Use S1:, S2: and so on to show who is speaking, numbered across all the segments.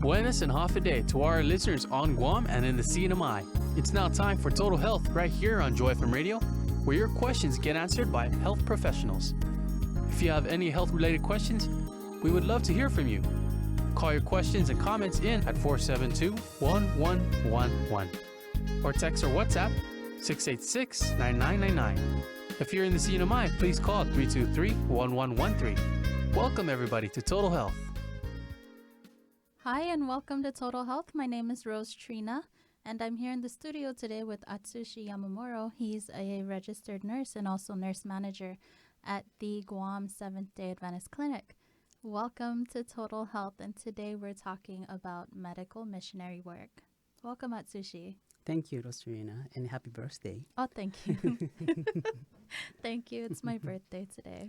S1: Buenas and half a day to our listeners on Guam and in the CNMI. It's now time for Total Health right here on Joy FM Radio, where your questions get answered by health professionals. If you have any health-related questions, we would love to hear from you. Call your questions and comments in at 472-1111 or text or WhatsApp 686-9999. If you're in the CNMI, please call 323-1113. Welcome everybody to Total Health.
S2: Hi and welcome to Total Health. My name is Rosetrina and I'm here in the studio today with Atsushi Yamauro. He's a registered nurse and also nurse manager at the Guam Seventh-day Adventist Clinic. Welcome to Total Health, and today we're talking about medical missionary work. Welcome, Atsushi.
S3: Thank you, Rosetrina, and happy birthday.
S2: Oh, thank you. Thank you. It's my birthday today.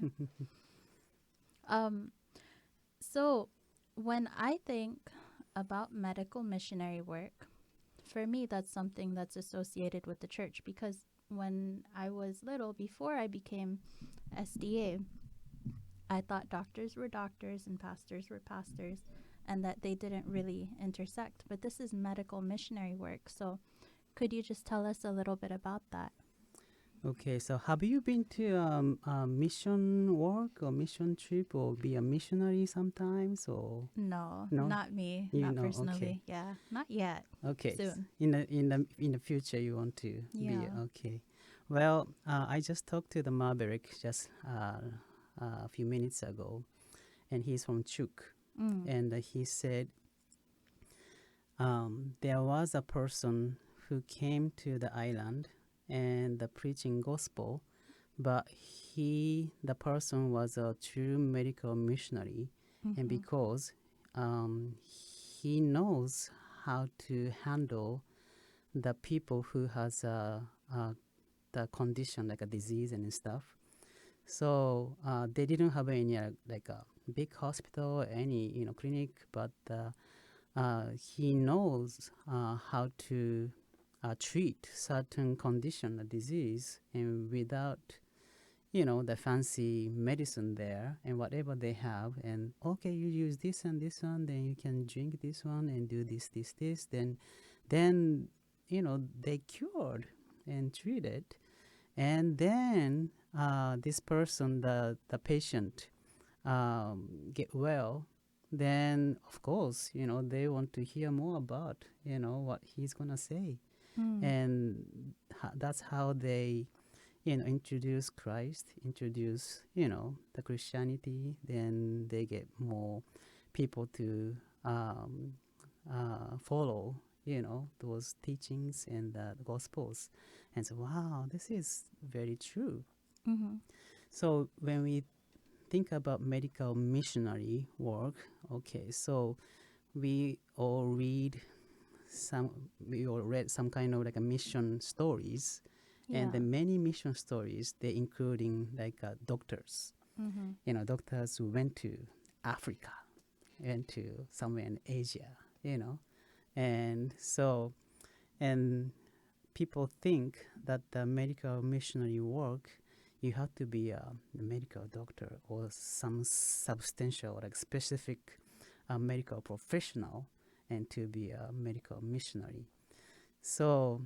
S2: So when I think about medical missionary work, for me, that's something that's associated with the church, because when I was little, before I became SDA, I thought doctors were doctors and pastors were pastors and that they didn't really intersect. But this is medical missionary work. So could you just tell us a little bit about that?
S3: Okay, so have you been to mission work or mission trip or be a missionary sometimes? Or
S2: No,
S3: No?
S2: not me,
S3: You
S2: not
S3: know,
S2: personally.
S3: okay.
S2: Yeah, not yet.
S3: Okay,
S2: Soon.
S3: in the future you want to be
S2: Yeah.
S3: okay. Well, I just talked to the Maverick just a few minutes ago, and he's from Chuk, and he said there was a person who came to the island and preaching gospel, but the person was a true medical missionary, and because he knows how to handle the people who has the condition like a disease and stuff. So they didn't have any like a big hospital, any clinic, but he knows how to treat certain condition, a disease, and without the fancy medicine there and whatever they have, and okay, you use this and this one, then you can drink this one and do this, then they cured and treated, and then this person, the patient, get well. Then of course they want to hear more about what he's gonna say, and that's how they introduce Christ, introduce the Christianity. Then they get more people to follow those teachings and the Gospels, and so wow, this is very true. So when we think about medical missionary work, okay, so we all read some kind of like a mission stories, and the many mission stories, they including like doctors, doctors who went to Africa, went to somewhere in Asia, and so, and people think that the medical missionary work, you have to be a medical doctor or some substantial, like specific medical professional, and to be a medical missionary. So,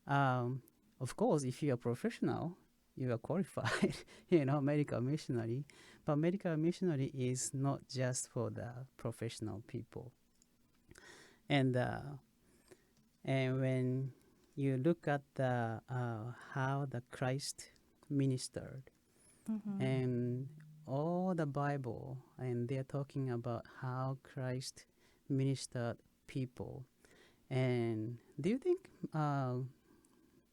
S3: of course, if you're a professional, you are qualified, medical missionary. But medical missionary is not just for the professional people. And when you look at how the Christ ministered, and all the Bible, and they're talking about how Christ ministered people. And do you think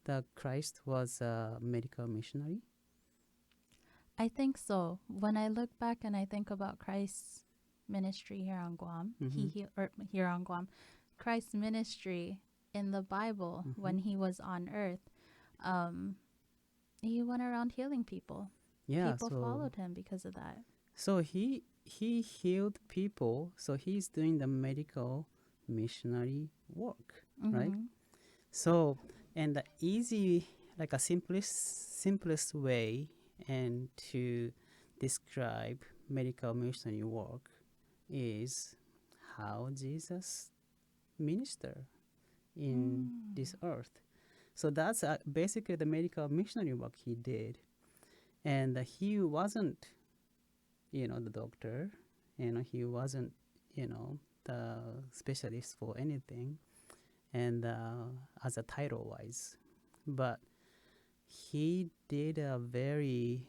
S3: that Christ was a medical missionary?
S2: I think so. When I look back and I think about Christ's ministry here on Guam, here on Guam, Christ's ministry in the Bible when he was on earth, he went around healing people.
S3: Yeah,
S2: people followed him because of that.
S3: So he healed people. So he's doing the medical missionary work, right? So, and the easy, like a simplest way and to describe medical missionary work is how Jesus ministered in this earth. So that's basically the medical missionary work he did. And he wasn't, the doctor, he wasn't, the specialist for anything, and as a title wise. But he did a very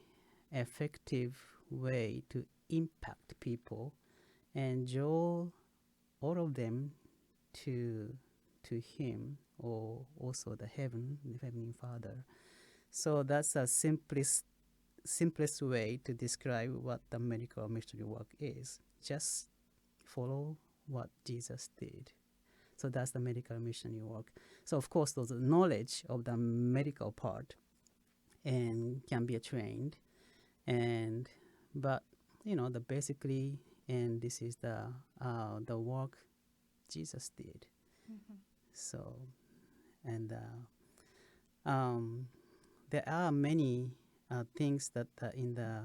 S3: effective way to impact people and draw all of them to him, or also the heavenly Father. So that's the simplest way to describe what the medical missionary work is. Just follow what Jesus did. So that's the medical missionary work. So of course, those knowledge of the medical part and can be trained, and but the basically, and this is the work Jesus did. So, and there are many things that in the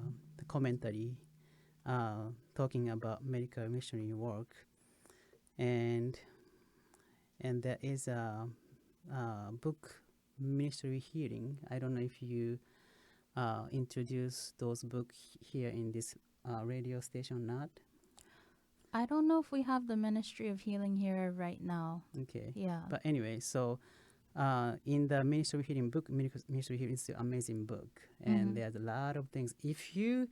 S3: commentary talking about medical missionary work, and there is a book, Ministry Healing. I don't know if you introduce those books here in this radio station or not.
S2: I don't know if we have the Ministry of Healing here right now.
S3: Okay.
S2: Yeah.
S3: But anyway, so in the Ministry of Healing book, Ministry of Healing is an amazing book, and there's a lot of things. If you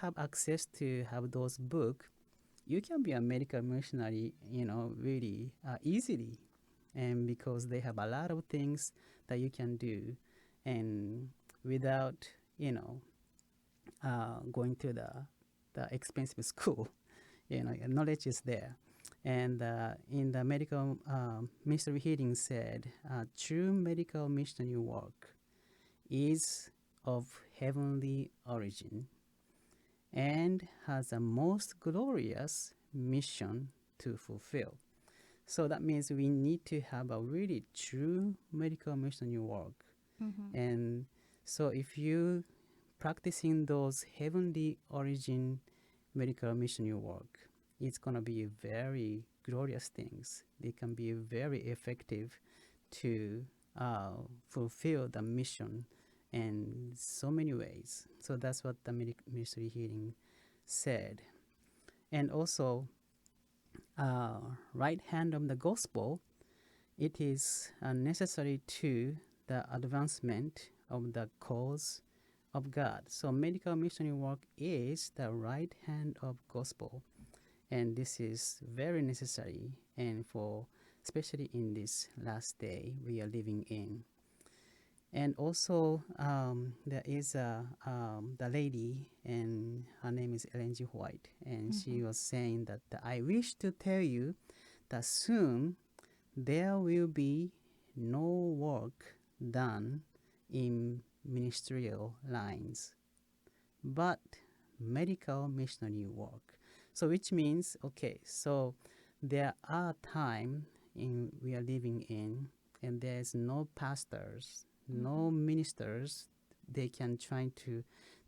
S3: have access to have those books, you can be a medical missionary, really easily, and because they have a lot of things that you can do, and without going to the expensive school, knowledge is there. And in the medical missionary hearing said, true medical missionary work is of heavenly origin and has a most glorious mission to fulfill. So that means we need to have a really true medical missionary work. And so if you practicing those heavenly origin medical missionary work, it's going to be very glorious things. They can be very effective to fulfill the mission in so many ways. So that's what the ministry healing said. And also, right hand of the gospel, it is necessary to the advancement of the cause of God. So medical missionary work is the right hand of gospel, and this is very necessary, and for especially in this last day we are living in. And also there is the lady, and her name is Ellen G. White, and she was saying that I wish to tell you that soon there will be no work done in ministerial lines, but medical missionary work. So which means, okay, so there are time in we are living in, and there's no pastors, no ministers. They can try to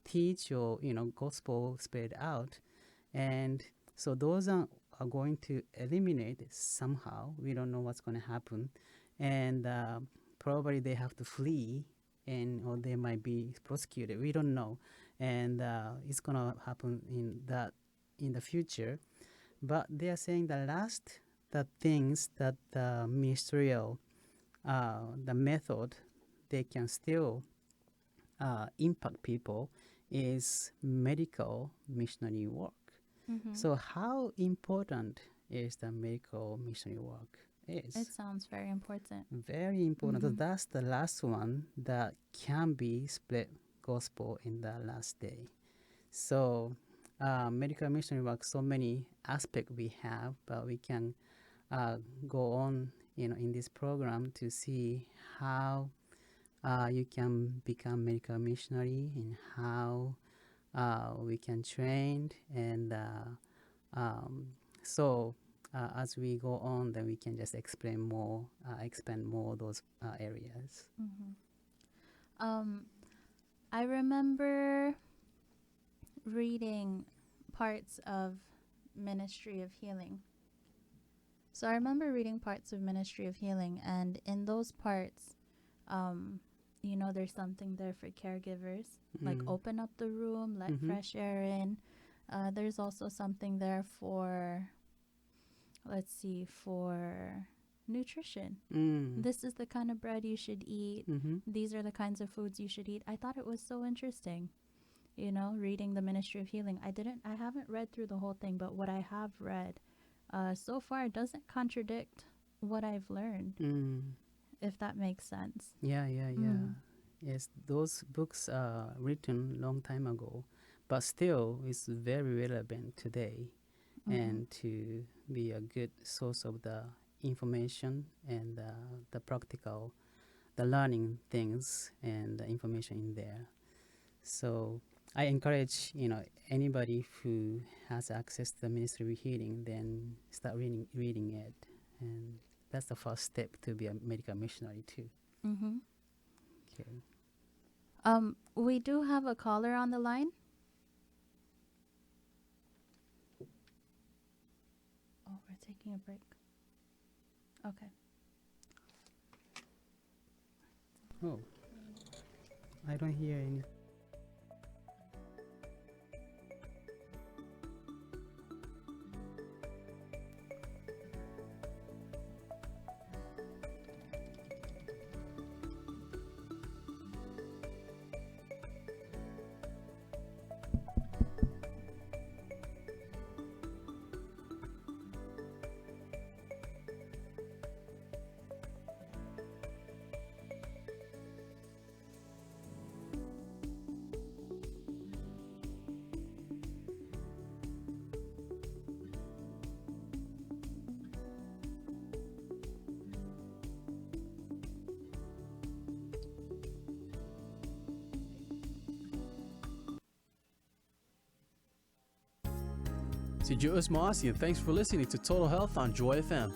S3: teach or gospel spread out, and so those are going to eliminate somehow. We don't know what's going to happen, and probably they have to flee, and or they might be prosecuted. We don't know, and it's going to happen in the future. But they are saying the things that the ministerial, the method, they can still impact people is medical missionary work. So how important is the medical missionary work?
S2: It sounds very important.
S3: Very important. So that's the last one that can be spread gospel in the last day. So medical missionary work, so many aspects we have, but we can go on in this program to see how you can become medical missionary, and how we can train, and so as we go on, then we can just expand more those areas.
S2: I remember reading parts of Ministry of Healing, So I remember reading parts of Ministry of Healing, and in those parts, there's something there for caregivers, like open up the room, let fresh air in. There's also something there for, let's see, for nutrition. This is the kind of bread you should eat. These are the kinds of foods you should eat. I thought it was so interesting, reading the Ministry of Healing. I haven't read through the whole thing, but what I have read so far doesn't contradict what I've learned, if that makes sense.
S3: Yeah. Yes, those books are written long time ago, but still it's very relevant today, and to be a good source of the information and the practical, the learning things and the information in there. So I encourage anybody who has access to the Ministry of Healing, then start reading it, and that's the first step to be a medical missionary too. Okay.
S2: We do have a caller on the line. Oh, we're taking a break. Okay.
S3: Oh, I don't hear any.
S1: C'est Joe Osmasi, and thanks for listening to Total Health on Joy FM.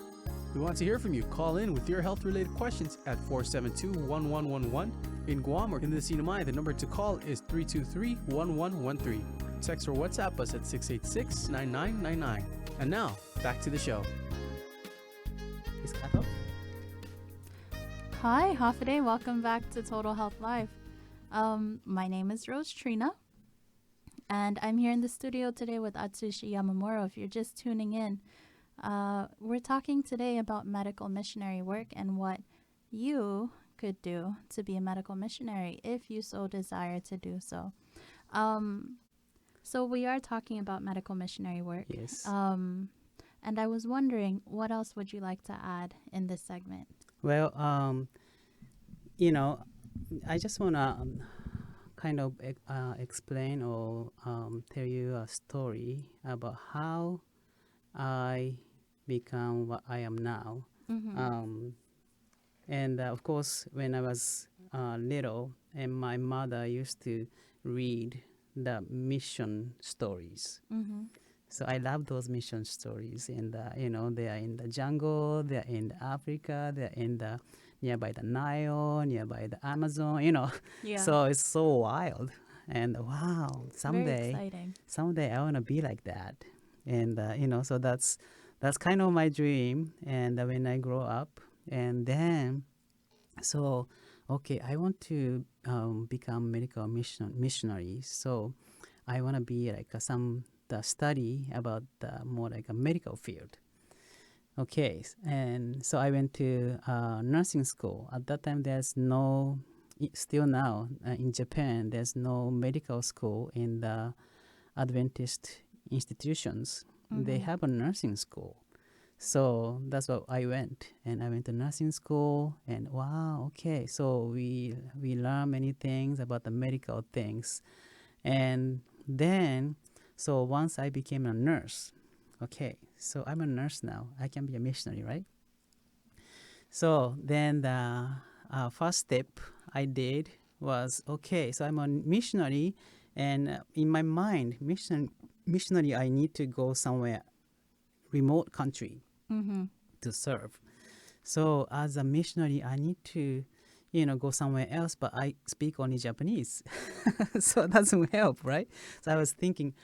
S1: We want to hear from you. Call in with your health-related questions at 472-1111 in Guam or in the CNMI. The number to call is 323-1113. Text or WhatsApp us at 686-9999. And now, back to the show.
S3: Is cut off?
S2: Hi, Hafaday. Welcome back to Total Health Live. My name is Rosetrina, and I'm here in the studio today with Atsushi Yamauro. If you're just tuning in, we're talking today about medical missionary work and what you could do to be a medical missionary if you so desire to do so. So we are talking about medical missionary work.
S3: Yes.
S2: And I was wondering, what else would you like to add in this segment?
S3: Well, I just want to kind of explain or tell you a story about how I become what I am now. And of course, when I was little, and my mother used to read the mission stories. So I love those mission stories. And they are in the jungle, they are in Africa, they are in the nearby the Nile, nearby the Amazon.
S2: Yeah.
S3: So it's so wild. And wow,
S2: Very exciting.
S3: someday I want to be like that. And so that's kind of my dream. And when I grow up, and then so okay, I want to become medical missionary. So I want to be like the study about more like a medical field. Okay, and so I went to nursing school. At that time, there's no, still now in Japan, there's no medical school in the Adventist institutions. They have a nursing school. So that's what I went. And I went to nursing school, and wow, okay. So we learn many things about the medical things. And then, so once I became a nurse, okay, so I'm a nurse now. I can be a missionary, right? So then the first step I did was, okay, so I'm a missionary, and in my mind, missionary, I need to go somewhere, remote country to serve. So as a missionary, I need to, go somewhere else, but I speak only Japanese. So it doesn't help, right? So I was thinking,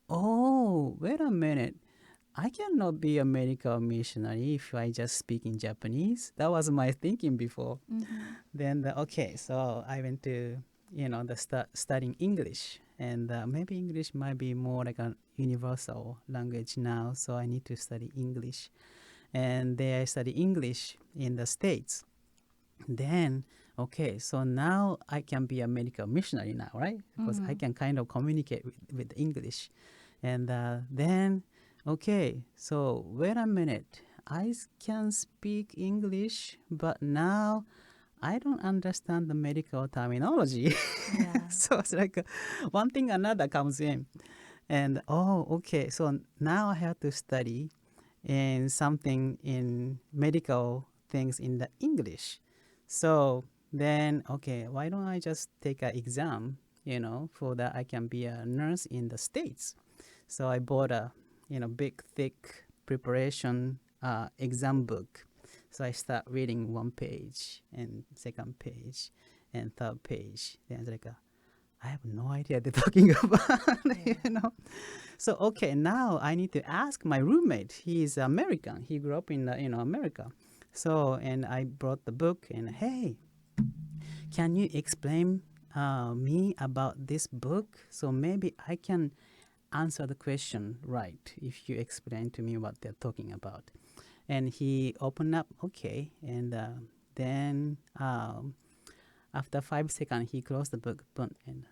S3: oh, wait a minute. I cannot be a medical missionary if I just speak in Japanese. That was my thinking before.
S2: Mm-hmm.
S3: Then, okay, so I went to, studying English. And maybe English might be more like a universal language now. So I need to study English. And there I study English in the States. Then, okay, so now I can be a medical missionary now, right? Because I
S2: Mm-hmm.
S3: can kind of communicate with English. And then, okay, so wait a minute. Can speak English, but now I don't understand the medical terminology.
S2: Yeah.
S3: So it's like one thing another comes in. And oh, okay, so now I have to study in something in medical things in the English. So then, okay, why don't I just take an exam, for that I can be a nurse in the States. So I bought a, big, thick preparation exam book. So I start reading one page and second page and third page. Then it's like, I have no idea they're talking about,
S2: Yeah.
S3: So, okay, now I need to ask my roommate. He is American. He grew up in, America. So, and I brought the book and, hey, can you explain me about this book? So maybe I can answer the question right if you explain to me what they're talking about. And he opened up, okay, and then after 5 seconds, he closed the book. And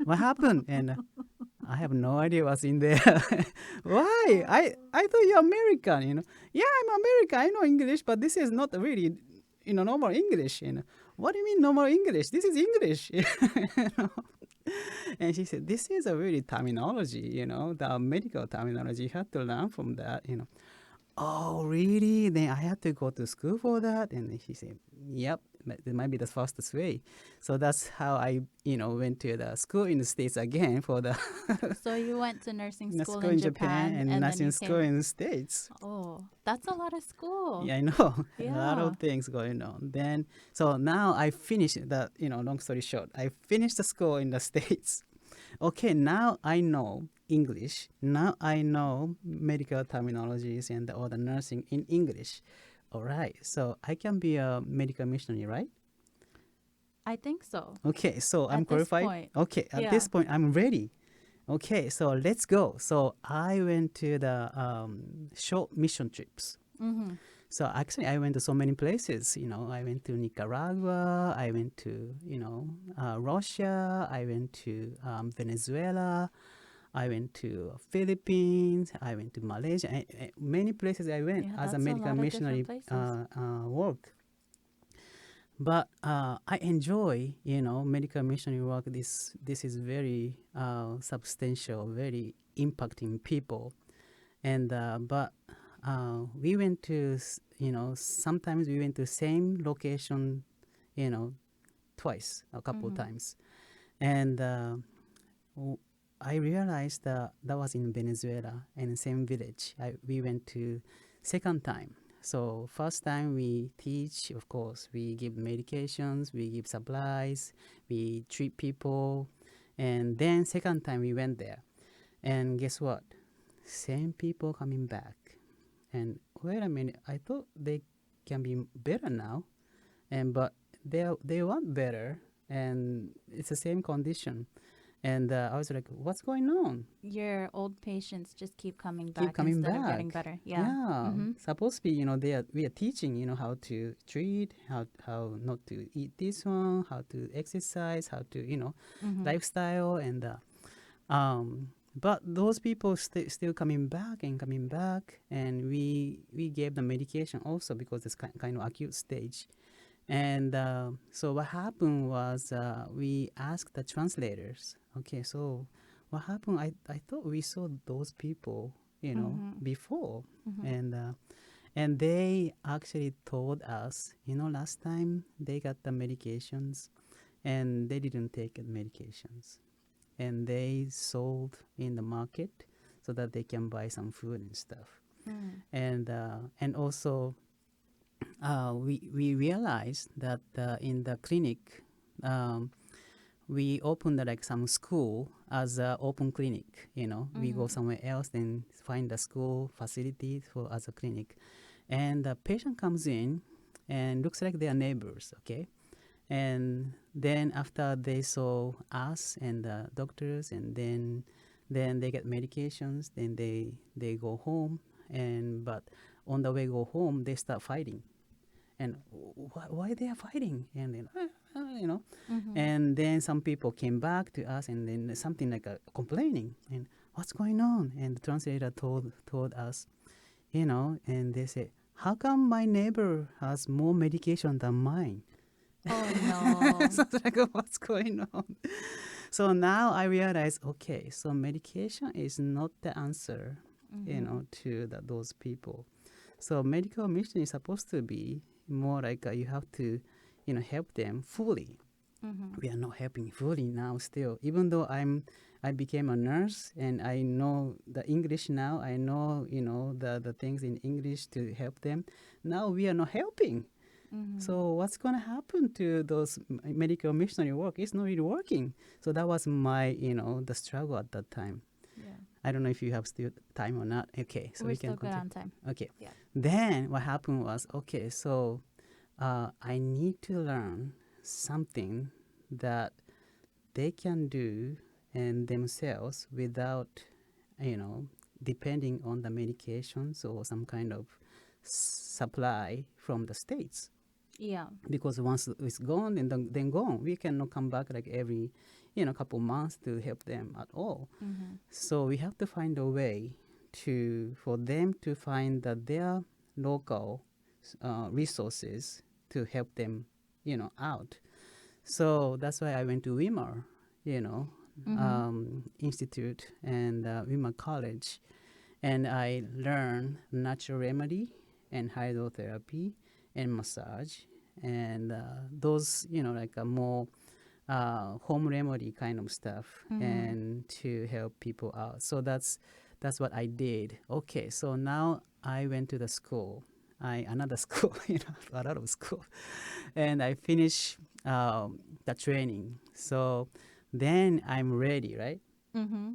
S3: what happened? And I have no idea what's in there. Why? I thought you're American. Yeah, I'm American. I know English, but this is not really, normal English. What do you mean normal English? This is English. You know? And she said, this is a really terminology, the medical terminology. You have to learn from that. Oh, really? Then I have to go to school for that? And he said, yep, it might be the fastest way. So that's how I, went to the school in the States again for the
S2: So you went to nursing school
S3: school
S2: in
S3: in Japan
S2: Japan
S3: and
S2: and then
S3: nursing
S2: you
S3: school
S2: came.
S3: in the States.
S2: Oh, that's a lot of school.
S3: Yeah, I know. A lot
S2: Yeah.
S3: of things going on. Then, so now I finished the, long story short, I finished the school in the States. Okay, now I know English. Now I know medical terminologies and all the nursing in English. All right, so I can be a medical missionary, right?
S2: I think so.
S3: Okay, so I'm
S2: At this
S3: qualified.
S2: point.
S3: Okay, at
S2: Yeah.
S3: this point, I'm ready. Okay, so let's go. So I went to the short mission trips.
S2: Mm-hmm.
S3: So actually, I went to so many places. I went to Nicaragua. I went to Russia. I went to Venezuela. I went to Philippines. I went to Malaysia. Many places I went
S2: Yeah,
S3: as a
S2: that's a
S3: medical
S2: lot of different
S3: missionary
S2: places.
S3: work. But I enjoy, medical missionary work. This is very substantial, very impacting people. And but we went to, sometimes we went to same location, you know, twice, a couple
S2: Mm-hmm.
S3: times. And I realized that that was in Venezuela and the same village. We went to second time. So first time we teach, of course, we give medications, we give supplies, we treat people, and then second time we went there, and guess what? Same people coming back, and wait a minute, I thought they can be better now, and but they want better, and it's the same condition, and I was like, what's going on?
S2: Your old patients just keep coming
S3: Keep
S2: back
S3: coming
S2: instead of getting
S3: back.
S2: better. Yeah.
S3: Yeah,
S2: Mm-hmm.
S3: supposed to be, we are teaching, how to treat, how not to eat this one, how to exercise, how to,
S2: Mm-hmm.
S3: lifestyle, and but those people still coming back and coming back, and we gave them medication also because it's kind of acute stage. And so what happened was we asked the translators, okay, so what happened? I thought we saw those people,
S2: Mm-hmm.
S3: before.
S2: Mm-hmm.
S3: And they actually told us, last time they got the medications and they didn't take the medications. And they sold in the market so that they can buy some food and stuff.
S2: Mm.
S3: And also we realized that in the clinic, we opened like some school as a open clinic. We go somewhere else, then find a school facility for as a clinic, and the patient comes in and looks like they are neighbors. Okay, and then after they saw us and the doctors, and then they get medications, then they go home, and but on the way go home they start fighting, and why they are fighting, and then and then some people came back to us, and then something like complaining, and what's going on, and the translator told us, and they said, how come my neighbor has more medication than mine?
S2: Oh no.
S3: So it's like, what's going on? So now I realize, okay, so medication is not the answer, to those people. So medical mission is supposed to be more like you have to, help them fully. We are not helping fully now still. Even though I became a nurse and I know the English now, I know, the things in English to help them. Now we are not helping. So what's going to happen to those medical missionary work? It's not really working. So that was my, the struggle at that time.
S2: Yeah.
S3: I don't know if you have still time or not. Okay, so
S2: We're
S3: we can
S2: still good
S3: continue.
S2: on time.
S3: Okay.
S2: Yeah.
S3: Then what happened was, okay, so I need to learn something that they can do and themselves without, depending on the medications or some kind of supply from the States.
S2: Yeah.
S3: Because once it's gone, then gone. We cannot come back like every, couple months to help them at all. So we have to find a way for them to find their local resources to help them, out. So that's why I went to Weimar, Institute and Weimar College, and I learned natural remedy and hydrotherapy and massage, and those, like a more home remedy kind of stuff, and to help people out. So that's what I did. Okay, so now I went to the school, another school, a lot of school, and I finished the training. So then I'm ready, right?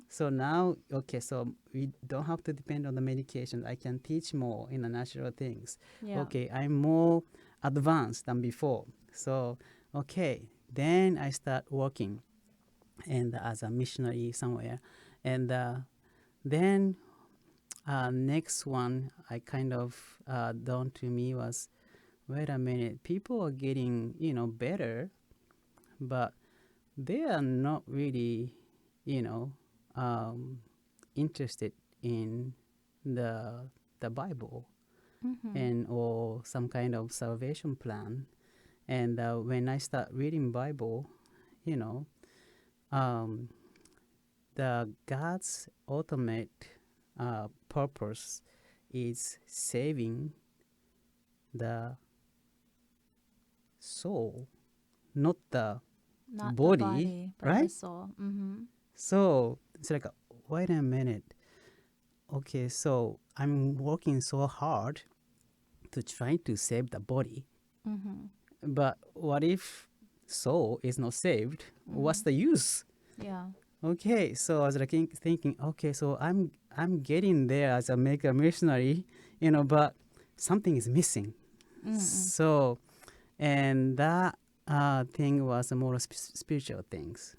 S3: So now, okay, so we don't have to depend on the medication. I can teach more in the natural things.
S2: Yeah.
S3: Okay, I'm more advanced than before. So, okay, then I start working and as a missionary somewhere. And then next one I kind of dawned to me was, wait a minute, people are getting, better, but they are not really, interested in the Bible and or some kind of salvation plan. And when I start reading Bible, the God's ultimate purpose is saving the soul, not the
S2: Not
S3: body,
S2: the body, but
S3: right?
S2: the soul.
S3: So it's like, wait a minute. Okay, so I'm working so hard to try to save the body, but what if soul is not saved? What's the use?
S2: Yeah.
S3: Okay, so I was like thinking, okay, so I'm getting there as a medical missionary, but something is missing. So, and that thing was more spiritual things.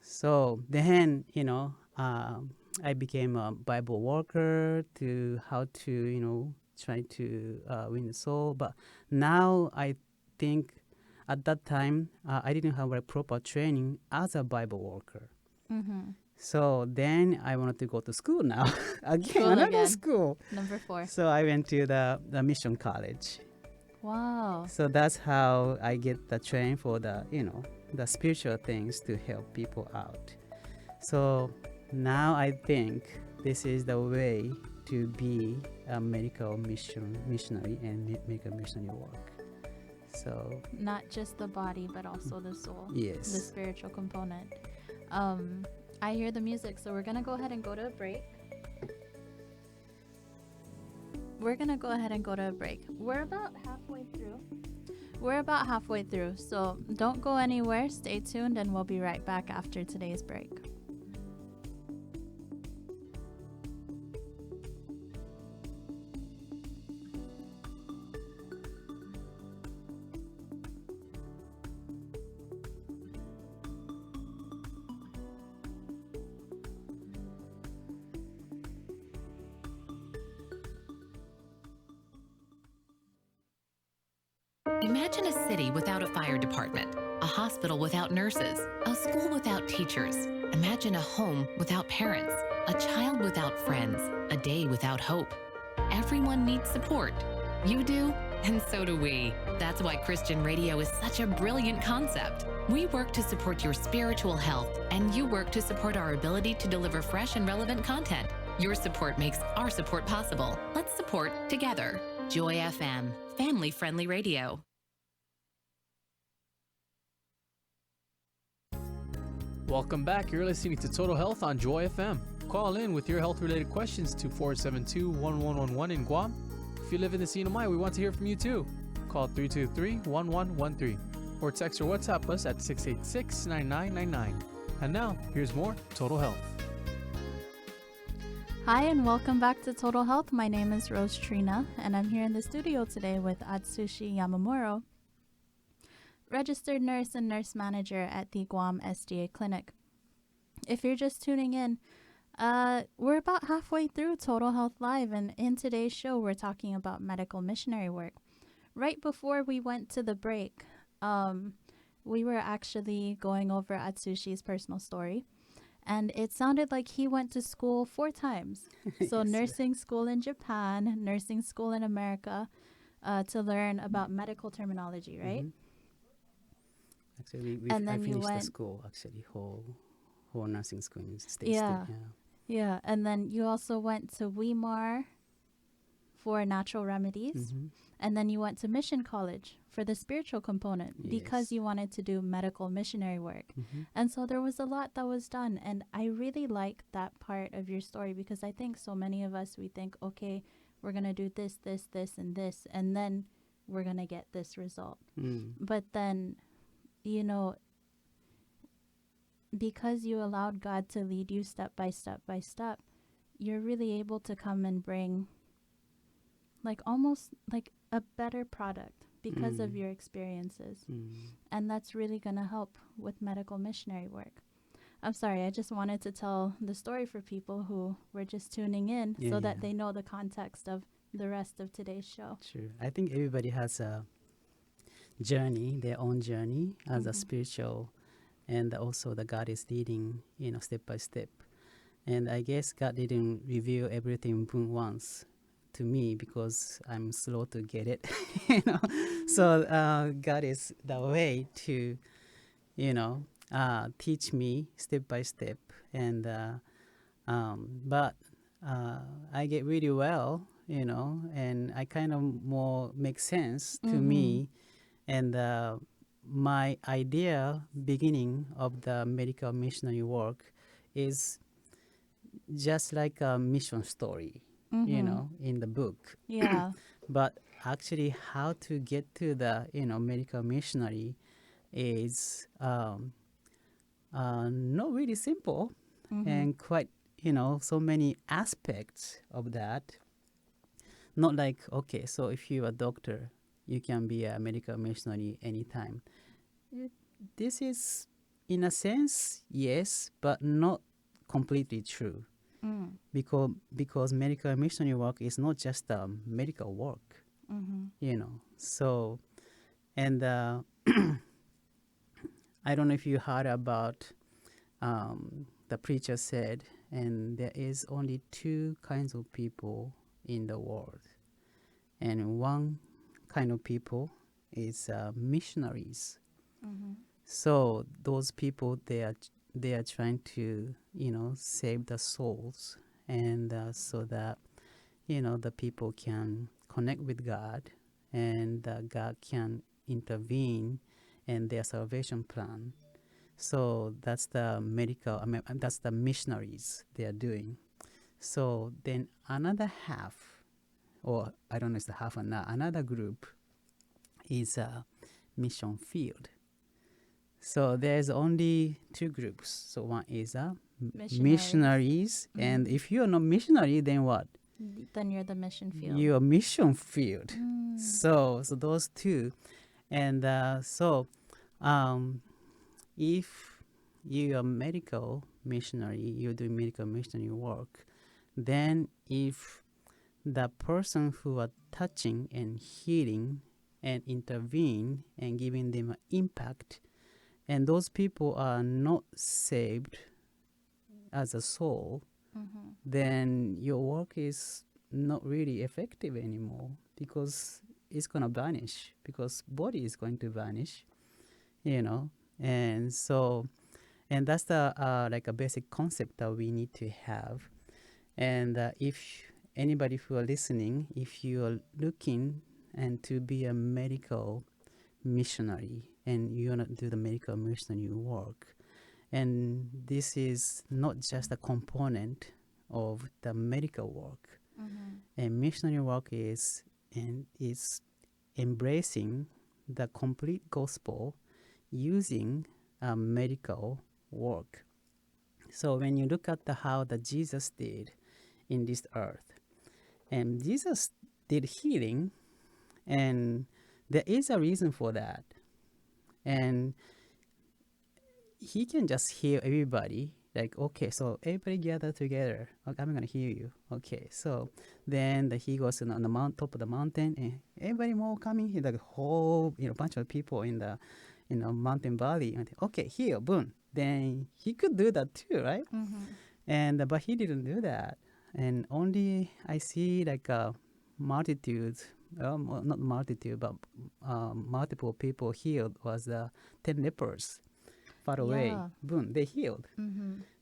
S3: So then, I became a Bible worker to how to, try to win the soul. But now I think at that time, I didn't have a proper training as a Bible worker. So then I wanted to go to school now. Another school.
S2: Number 4.
S3: So I went to the mission college.
S2: Wow.
S3: So that's how I get the training for the, the spiritual things to help people out. So now I think this is the way to be a medical missionary and medical missionary work. So
S2: Not just the body, but also the soul.
S3: yes.
S2: The spiritual component. I hear the music, so we're going to go ahead and go to a break. We're about halfway through. We're about halfway through, so don't go anywhere. Stay tuned, and we'll be right back after today's break.
S4: Imagine a city without a fire department, a hospital without nurses, a school without teachers. Imagine a home without parents, a child without friends, a day without hope. Everyone needs support. You do, and so do we. That's why Christian radio is such a brilliant concept. We work to support your spiritual health, and you work to support our ability to deliver fresh and relevant content. Your support makes our support possible. Let's support together. Joy FM, family-friendly radio.
S1: Welcome back. You're listening to Total Health on Joy FM. Call in with your health-related questions to 472-1111 in Guam. If you live in the CNMI, we want to hear from you too. Call 323-1113 or text or WhatsApp us at 686-9999. And now, here's more Total Health.
S2: Hi, and welcome back to Total Health. My name is Rosetrina, and I'm here in the studio today with Atsushi Yamauro, registered nurse and nurse manager at the Guam SDA Clinic. If you're just tuning in, we're about halfway through Total Health Live, and in today's show, we're talking about medical missionary work. Right before we went to the break, we were actually going over Atsushi's personal story, and it sounded like he went to school 4 times. So
S3: Yes.
S2: nursing school in Japan, nursing school in America, to learn about medical terminology, right?
S3: Mhm. Actually,
S2: And
S3: I
S2: then you
S3: finished the
S2: went-
S3: school, actually, whole nursing school in States.
S2: Yeah.
S3: Yeah.
S2: Yeah, and then you also went to Weimar for natural remedies,
S3: Mhm.
S2: and then you went to mission college for the spiritual component because
S3: Yes.
S2: you wanted to do medical missionary work.
S3: Mhm.
S2: And so there was a lot that was done, and I really like that part of your story because I think so many of us, we think, okay, we're going to do this, this, this, and this, and then we're going to get this result.
S3: Mm.
S2: But then, you know, because you allowed God to lead you step by step by step, you're really able to come and bring like almost like a better product because of
S3: Mm.
S2: your experiences.
S3: Mm.
S2: And that's really going to help with medical missionary work. I'm sorry, I just wanted to tell the story for people who were just tuning in
S3: Yeah,
S2: so that
S3: yeah.
S2: they know the context of the rest of today's show.
S3: True. I think everybody has a journey, their own journey as a
S2: Mhm.
S3: spiritual, and also the God is leading, step by step. And I guess God didn't reveal everything once to me because I'm slow to get it, So God is the way to, teach me step by step, and but I get really well, and I kind of more make sense to me, and my idea beginning of the medical missionary work is just like a mission story, in the book.
S2: Yeah.
S3: But actually, how to get to the medical missionary is not really simple, and quite so many aspects of that. Not like, okay, so if you're a doctor, you can be a medical missionary anytime. This is, in a sense, yes, but not completely true.
S2: Mm.
S3: Because medical missionary work is not just medical work, So, and I don't know if you heard about the preacher said, and there is only 2 kinds of people in the world, and one kind of people is missionaries. So those people, they are trying to save the souls, and so that the people can connect with God, and God can intervene in their salvation plan. So that's the that's the missionaries they are doing. So then another half, or I don't know if it's the half or not, another group is mission field. So there's only two groups. So one is missionaries, and if you are not missionary, then what?
S2: Then you're the mission field.
S3: You're mission field. So those two, and if you are medical missionary, you're doing medical missionary work, then if the person who are touching and healing and intervene and giving them an impact, and those people are not saved as a soul, then your work is not really effective anymore, because it's going to vanish, because body is going to vanish, and so, and that's the like a basic concept that we need to have. And if anybody who are listening, if you are looking and to be a medical missionary and you want to do the medical missionary work, and this is not just a component of the medical work, and missionary work is embracing the complete gospel using medical work. So when you look at how that Jesus did in this earth, and Jesus did healing, and there is a reason for that, and he can just heal everybody. Like, okay, so everybody gather together. Okay, I'm gonna heal you. Okay, so then he goes on the top of the mountain, and everybody more coming here, like a whole bunch of people in the mountain valley. And okay, heal, boom. Then he could do that too, right? And but he didn't do that, and only I see like multitudes. Not multitude, but multiple people healed was 10 lepers far away. Boom, they healed.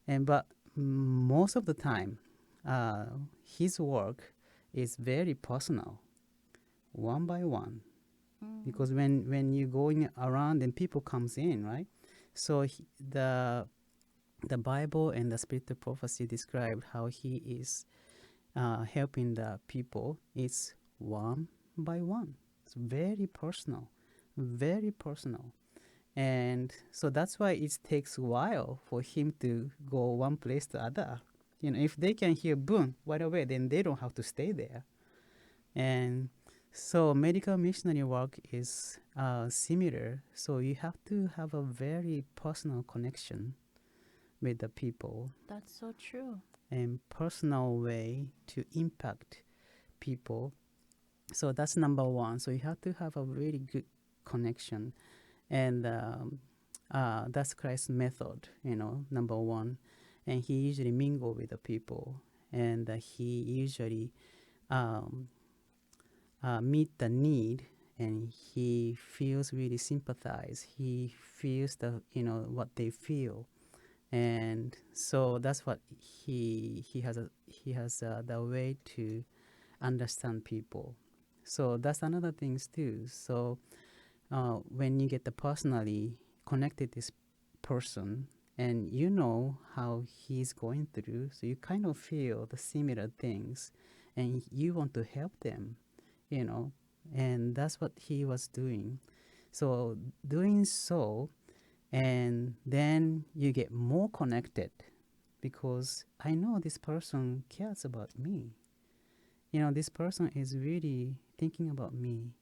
S3: And but most of the time, his work is very personal, one by one, because when you're going around and people comes in, right? So the Bible and the spiritual prophecy describe how he is helping the people. It's one by one. It's very personal, very personal. And so that's why it takes a while for him to go one place to other. If they can hear boom right away, then they don't have to stay there. And so medical missionary work is similar. So you have to have a very personal connection with the people.
S2: That's so true.
S3: And personal way to impact people. So that's number one. So you have to have a really good connection. And that's Christ's method, number one. And he usually mingle with the people. And he usually meet the need. And he feels really sympathize. He feels what they feel. And so that's what he has the way to understand people. So that's another things too. So when you get the personally connected this person, and you know how he's going through, so you kind of feel the similar things, and you want to help them, and that's what he was doing. So doing so, and then you get more connected, because I know this person cares about me. This person is really thinking about me.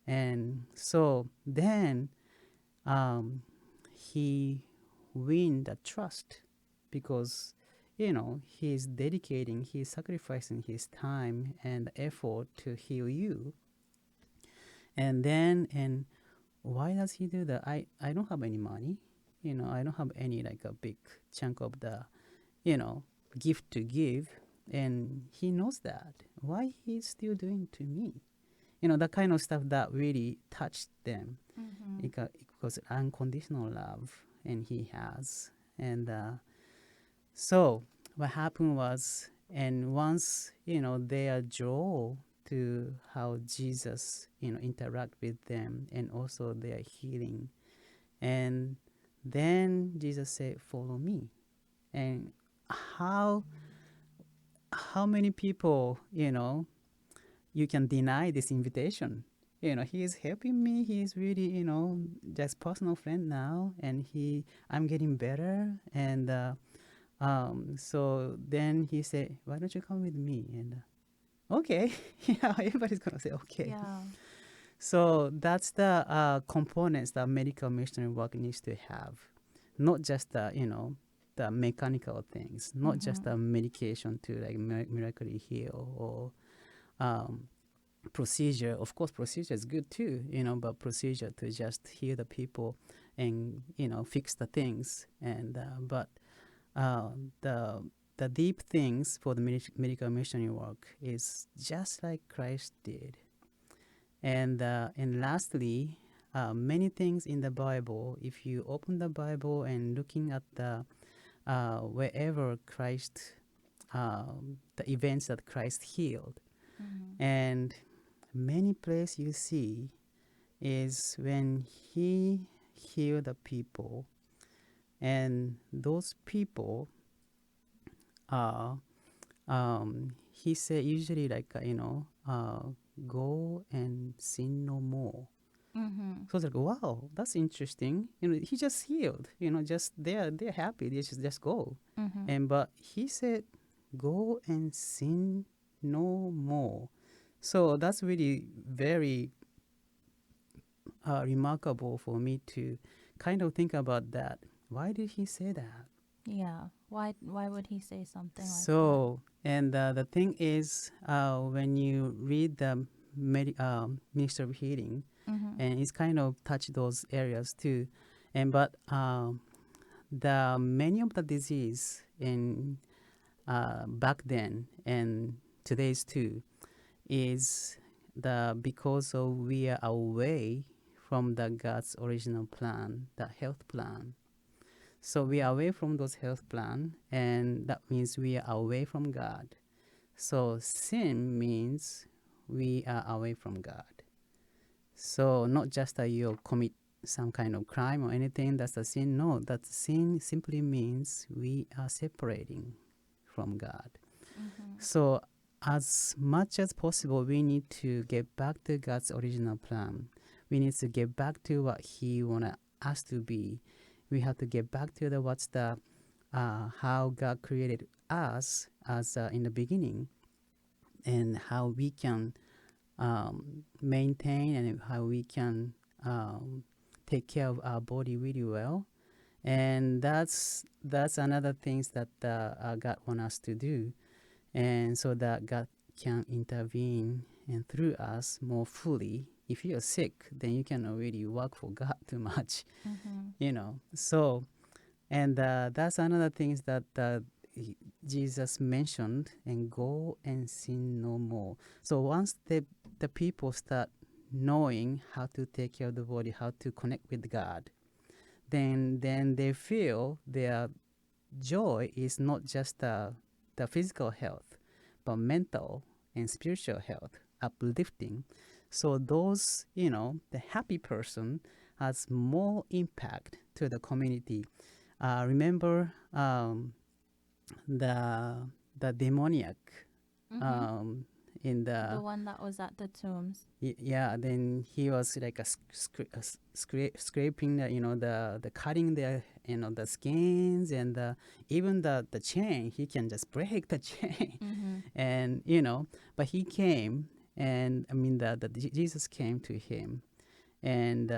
S3: And so then he win the trust, because he's dedicating, he's sacrificing his time and effort to heal you. And why does he do that? I don't have any money, I don't have any like a big chunk of the gift to give, and he knows that. Why he's still doing to me? That kind of stuff that really touched them. Because unconditional love, and he has. And so what happened was, and once they are drawn to how Jesus interact with them, and also their healing, and then Jesus said, "Follow me." And how many people you can deny this invitation? he is helping me. He is really, just personal friend now, and I'm getting better. And so then he said, "Why don't you come with me?" And okay, everybody's gonna say okay.
S2: Yeah.
S3: So that's the components that medical missionary work needs to have, not just the mechanical things, not just the medication to like miraculously heal or procedure. Of course, procedure is good too, but procedure to just heal the people and fix the things. And but the deep things for the medical missionary work is just like Christ did. And lastly, many things in the Bible, if you open the Bible and looking at the wherever Christ, the events that Christ healed, and many places you see is when he healed the people, and those people he said usually like go and sin no more. So it's like, wow, that's interesting. He just healed. Just they're happy. They just go. And but he said, go and sin no more. So that's really very remarkable for me to kind of think about that. Why did he say that?
S2: Yeah. Why would he say something like
S3: So, and the thing is, when you read the Ministry of Healing, and it's kind of touch those areas too, and but the many of the disease in back then and today's too is because of we are away from the God's original plan, the health plan. So we are away from those health plan, and that means we are away from God. So sin means we are away from God. So not just that you commit some kind of crime or anything, that's a sin. No, that sin simply means we are separating from God. So as much as possible, we need to get back to God's original plan. We need to get back to what He wanted us to be. We have to get back to how God created us as in the beginning, and how we can maintain and how we can take care of our body really well. And that's another things that God wants us to do, and so that God can intervene and through us more fully. If you're sick, then you cannot really work for God too much, So, and that's another things that Jesus mentioned, and go and sin no more. So once the people start knowing how to take care of the body, how to connect with God, then they feel their joy is not just the physical health, but mental and spiritual health, uplifting. So those, the happy person has more impact to the community. Remember the demoniac in
S2: the one that was at the tombs.
S3: yeah, then he was like scraping the cutting the skins, and even the chain, he can just break the chain. And but he came, and I mean the Jesus came to him, and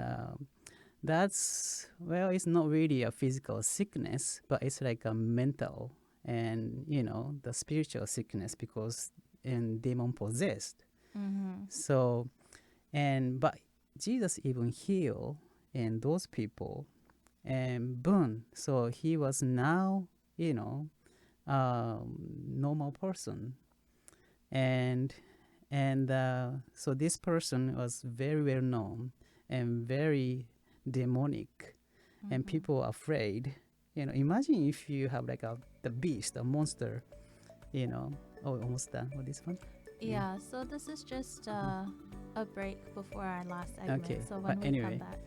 S3: that's, well, it's not really a physical sickness, but it's like a mental and the spiritual sickness, because demon possessed. So, but Jesus even healed and those people, and boom, so he was now normal person. And so this person was very well known and very demonic, and people are afraid. Imagine if you have like the beast, a monster, Oh, almost done with this one.
S2: Yeah, so this is just a break before our last segment.
S3: Okay,
S2: So when
S3: but
S2: we
S3: anyway,
S2: come back.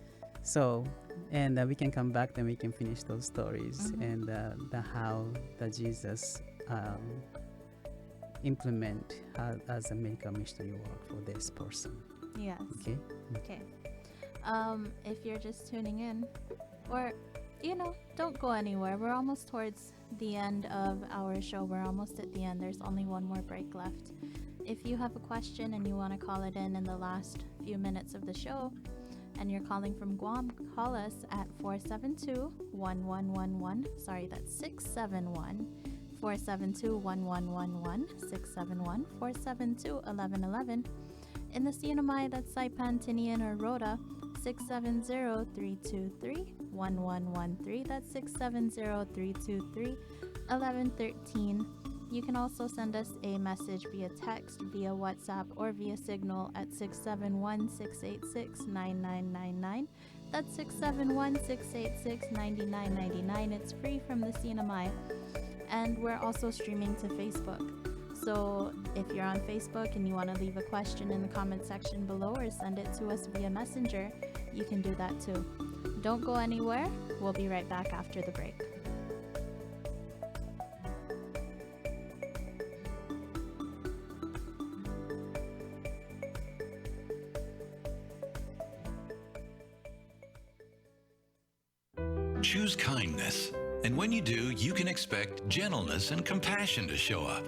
S3: So, and we can come back, then we can finish those stories, and how the Jesus implement as a medical missionary work for this person.
S2: Yes.
S3: Okay.
S2: Okay. If you're just tuning in, or, don't go anywhere. We're almost towards the end of our show. We're almost at the end. There's only one more break left. If you have a question and you want to call it in the last few minutes of the show, and you're calling from Guam, call us at 472-1111. Sorry, that's 671 472-1111, 671-472-1111. In the CNMI, that's Saipan, Tinian, or Rhoda, 670-323-1113. That's 670-323-1113. You can also send us a message via text, via WhatsApp, or via Signal at 671-686-9999. That's 671-686-9999. It's free from the CNMI. And we're also streaming to Facebook. So if you're on Facebook and you want to leave a question in the comment section below or send it to us via Messenger, you can do that too. Don't go anywhere. We'll be right back after the break.
S5: Choose kindness, and when you do, you can expect gentleness and compassion to show up.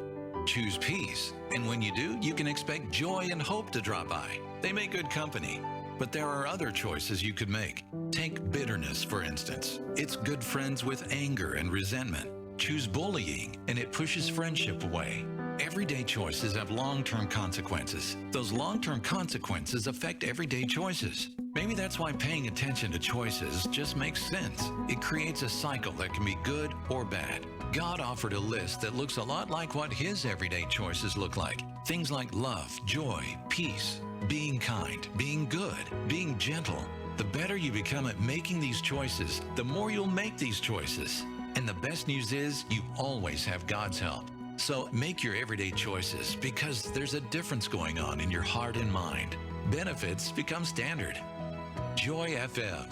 S5: Choose peace, and when you do, you can expect joy and hope to drop by. They make good company, but there are other choices you could make. Take bitterness, for instance. It's good friends with anger and resentment. Choose bullying, and it pushes friendship away. Everyday choices have long-term consequences. Those long-term consequences affect everyday choices. Maybe that's why paying attention to choices just makes sense. It creates a cycle that can be good or bad. God offered a list that looks a lot like what His everyday choices look like. Things like love, joy, peace, being kind, being good, being gentle. The better you become at making these choices, the more you'll make these choices. And the best news is you always have God's help. So make your everyday choices, because there's a difference going on in your heart and mind. Benefits become standard. Joy FM.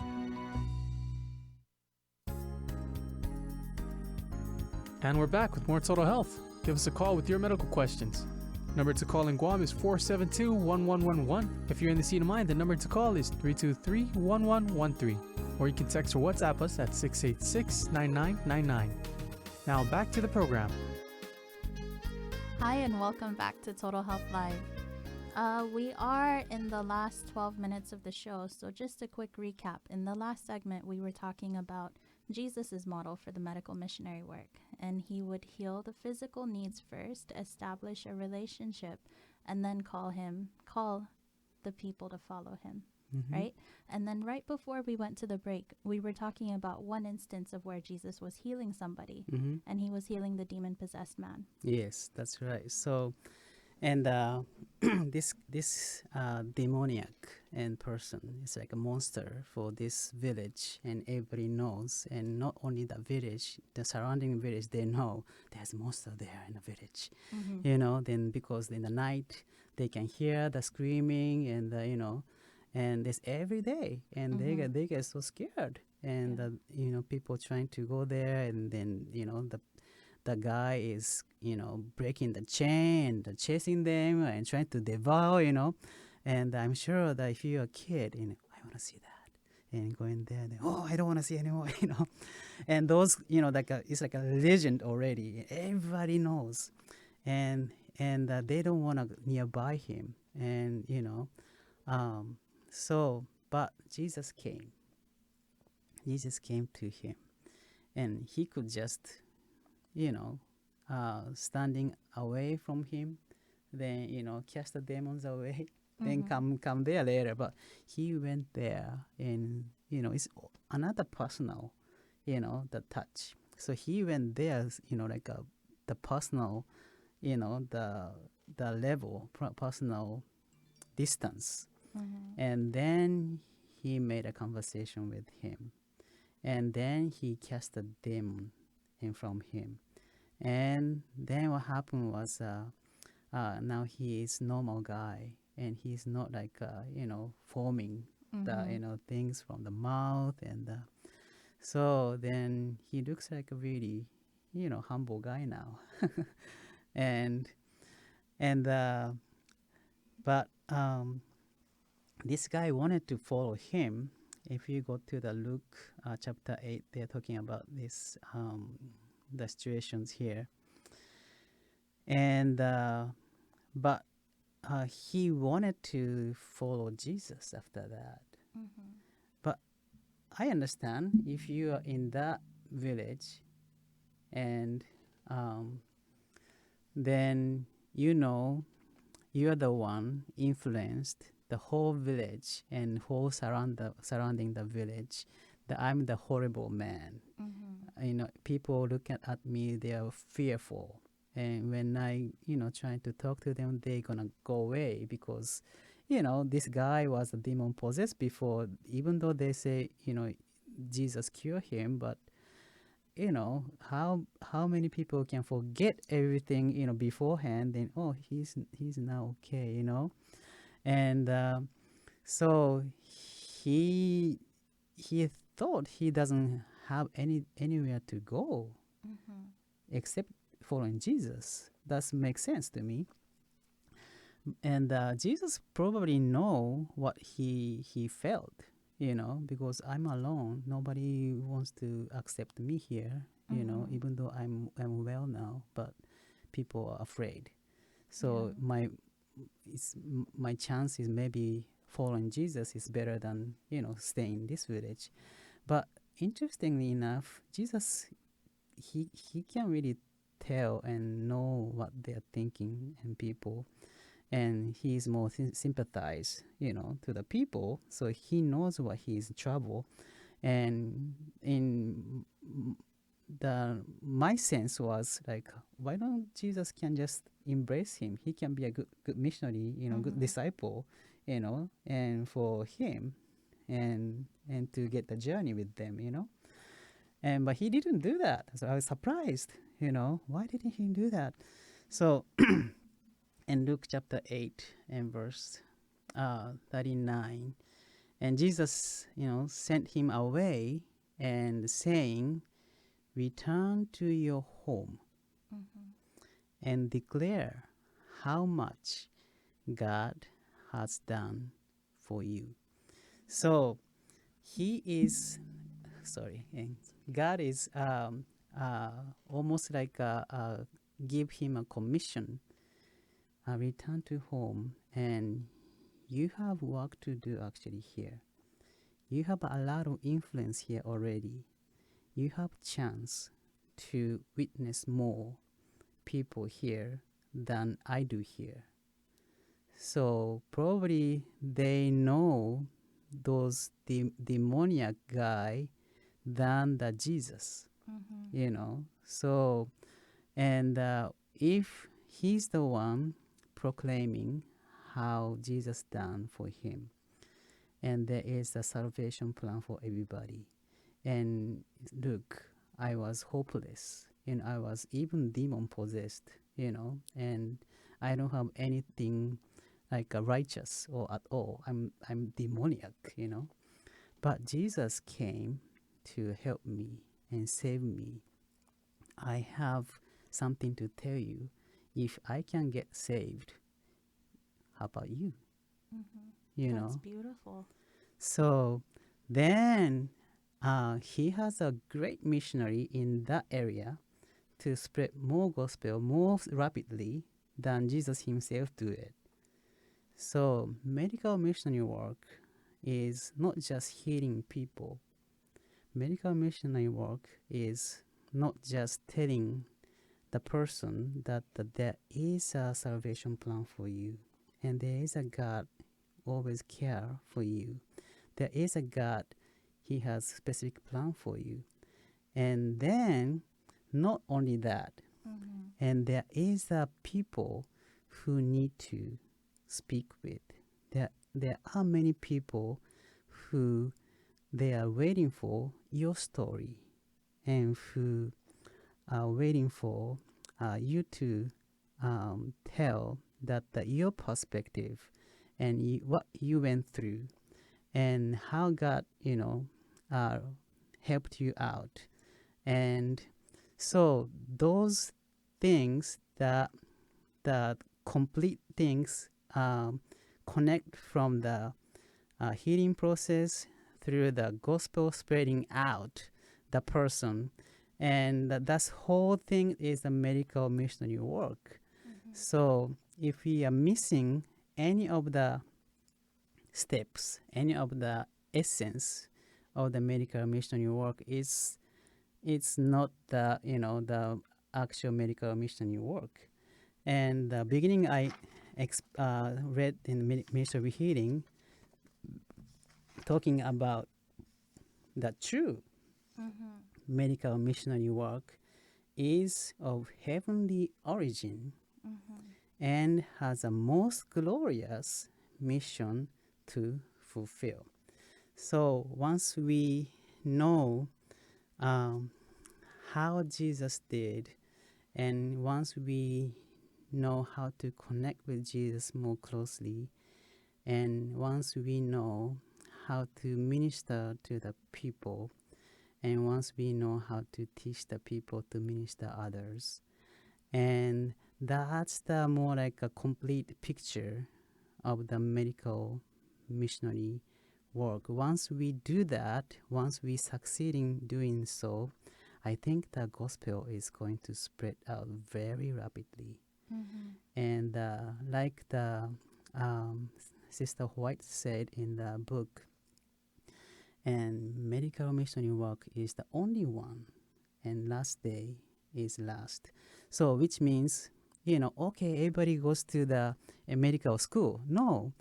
S1: And we're back with more Total Health. Give us a call with your medical questions. Number to call in Guam is 472-1111. If you're in the CNMI, the number to call is 323-1113. Or you can text or WhatsApp us at 686-9999. Now back to the program.
S2: Hi, and welcome back to Total Health Live. We are in the last 12 minutes of the show, so just a quick recap. In the last segment, we were talking about Jesus' model for the medical missionary work, and he would heal the physical needs first, establish a relationship, and then call the people to follow him, right? And then right before we went to the break, we were talking about one instance of where Jesus was healing somebody, and he was healing the demon-possessed man.
S3: Yes, that's right. So, and this demoniac and person is like a monster for this village, and everybody knows. And not only the village, the surrounding village, they know there's a monster there in the village. You know, then because in the night they can hear the screaming and and it's every day, and they get so scared, and people trying to go there, and then the guy is breaking the chain, chasing them and trying to devour, and I'm sure that if you're a kid, I want to see that, and going there, then, oh, I don't want to see anymore, and those it's like a legend already. Everybody knows, and they don't want to nearby him, and but Jesus came. Jesus came to him, and he could just, standing away from him, then, cast the demons away, then come there later. But he went there, and, it's another personal, the touch. So he went there, the personal, the level, personal distance. And then he made a conversation with him. And then he cast a demon in from him. And then what happened was now he is normal guy. And he's not forming the, things from the mouth. And so then he looks like a really, humble guy now. but this guy wanted to follow him. If you go to the Luke chapter 8, they're talking about this, the situations here. And but he wanted to follow Jesus after that.
S2: Mm-hmm.
S3: But I understand if you are in that village and then you're the one influenced the whole village and whole surrounding the village, that I'm the horrible man.
S2: Mm-hmm.
S3: People look at me, they are fearful. And when I, trying to talk to them, they're gonna go away because, this guy was a demon possessed before, even though they say, Jesus cured him, but how many people can forget everything beforehand, then he's now okay, and so he thought he doesn't have anywhere to go
S2: Mm-hmm.
S3: except following Jesus. That makes sense to me. And Jesus probably know what he felt, because I'm alone. Nobody wants to accept me here,
S2: Mm-hmm.
S3: even though I'm well now, but people are afraid. So
S2: Yeah.
S3: my chance is maybe following Jesus is better than staying in this village. But interestingly enough, Jesus he can really tell and know what they're thinking and people, and he's more sympathize to the people, so he knows what he's in trouble. And in the my sense was like, why don't Jesus can just embrace him? He can be a good missionary, good
S2: Mm-hmm.
S3: disciple, and for him and to get the journey with them, and but he didn't do that. So I was surprised, why didn't he do that? So in Luke chapter 8 and verse 39, and Jesus, sent him away and saying, return to your home
S2: Mm-hmm.
S3: and declare how much God has done for you. So he is, sorry, and God is almost like give him a commission, return to home, and you have work to do actually here. You have a lot of influence here already. You have chance to witness more people here than I do here. So probably they know those demoniac guy than the Jesus,
S2: Mm-hmm.
S3: So, and if he's the one proclaiming how Jesus done for him, and there is a salvation plan for everybody. And look, I was hopeless, and I was even demon possessed, and I don't have anything like a righteous or at all. I'm demoniac, But Jesus came to help me and save me. I have something to tell you. If I can get saved, how about you?
S2: Mm-hmm.
S3: You
S2: That's
S3: know.
S2: beautiful.
S3: So then he has a great missionary in that area to spread more gospel more rapidly than Jesus himself do it. So medical missionary work is not just healing people. Medical missionary work is not just telling the person that there is a salvation plan for you, and there is a God always care for you. There is a God, he has specific plan for you. And then not only that,
S2: Mm-hmm.
S3: and there is a people who need to speak with. There are many people who they are waiting for your story, and who are waiting for you to tell that your perspective and what you went through and how God, uh, helped you out. And so those things that complete things connect from the healing process through the gospel spreading out the person. And that's whole thing is the medical missionary work. So if we are missing any of the steps, any of the essence of the medical missionary work, it's not the the actual medical missionary work. And the beginning I read in the Ministry of Healing talking about the true medical missionary work is of heavenly origin and has a most glorious mission to fulfill. So once we know how Jesus did, and once we know how to connect with Jesus more closely, and once we know how to minister to the people, and once we know how to teach the people to minister others, and that's the more like a complete picture of the medical missionary work. Once we do that, once we succeed in doing so, I think the gospel is going to spread out very rapidly. And like the Sister White said in the book, and medical missionary work is the only one, and last day is last. So which means, okay, everybody goes to the medical school. No,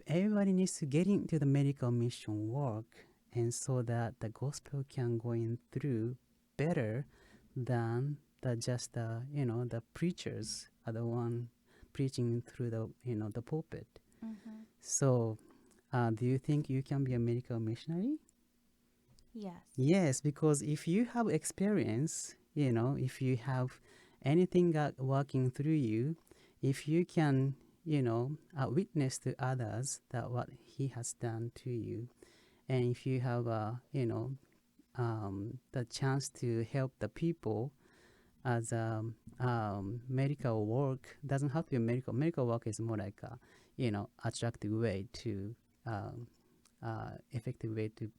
S3: everybody needs to get into the medical mission work, and so that the gospel can go in through better than the preachers are the one preaching through the pulpit. So do you think you can be a medical missionary?
S2: Yes.
S3: Yes, because if you have experience, if you have anything working through you, if you can, witness to others that what he has done to you, and if you have, the chance to help the people as medical work, doesn't have to be medical work is more like a, attractive way to, effective way to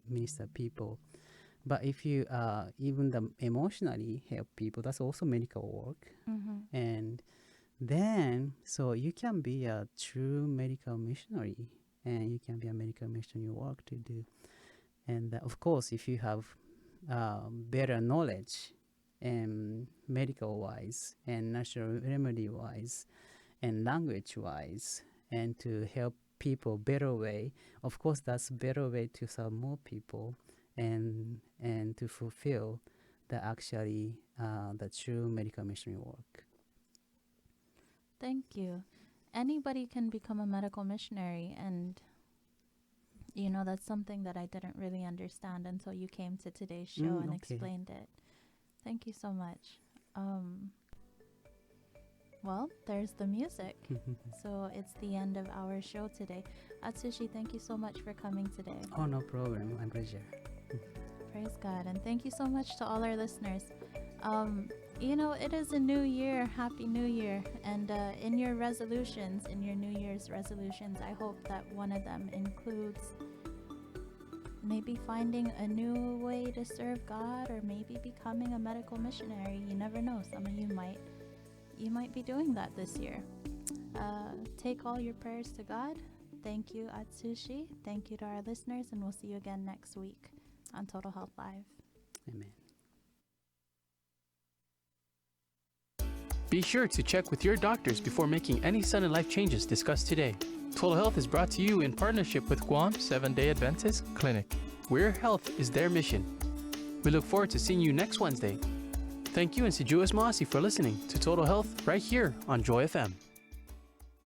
S3: minister people. But if you even emotionally help people, that's also medical work. And then, so you can be a true medical missionary, and you can be a medical missionary work to do. And of course, if you have better knowledge, medical-wise, and natural remedy-wise, and language-wise, and to help people better way, of course, that's better way to serve more people, and to fulfill the true medical missionary work.
S2: Thank you. Anybody can become a medical missionary, and that's something that I didn't really understand until you came to today's show and explained it. Thank you so much. Well, there's the music. So it's the end of our show today. Atsushi, thank you so much for coming today.
S3: Oh, no problem. My pleasure.
S2: Praise God. And thank you so much to all our listeners. It is a new year. Happy New Year. And in your resolutions, in your New Year's resolutions, I hope that one of them includes maybe finding a new way to serve God, or maybe becoming a medical missionary. You never know. Some of you might be doing that this year. Take all your prayers to God. Thank you, Atsushi. Thank you to our listeners, and we'll see you again next week on Total Health Live.
S3: Amen.
S1: Be sure to check with your doctors before making any sudden life changes discussed today. Total Health is brought to you in partnership with Guam Seventh-day Adventist Clinic, where your health is their mission. We look forward to seeing you next Wednesday. Thank you, and Sijuas Maasi for listening to Total Health right here on Joy FM.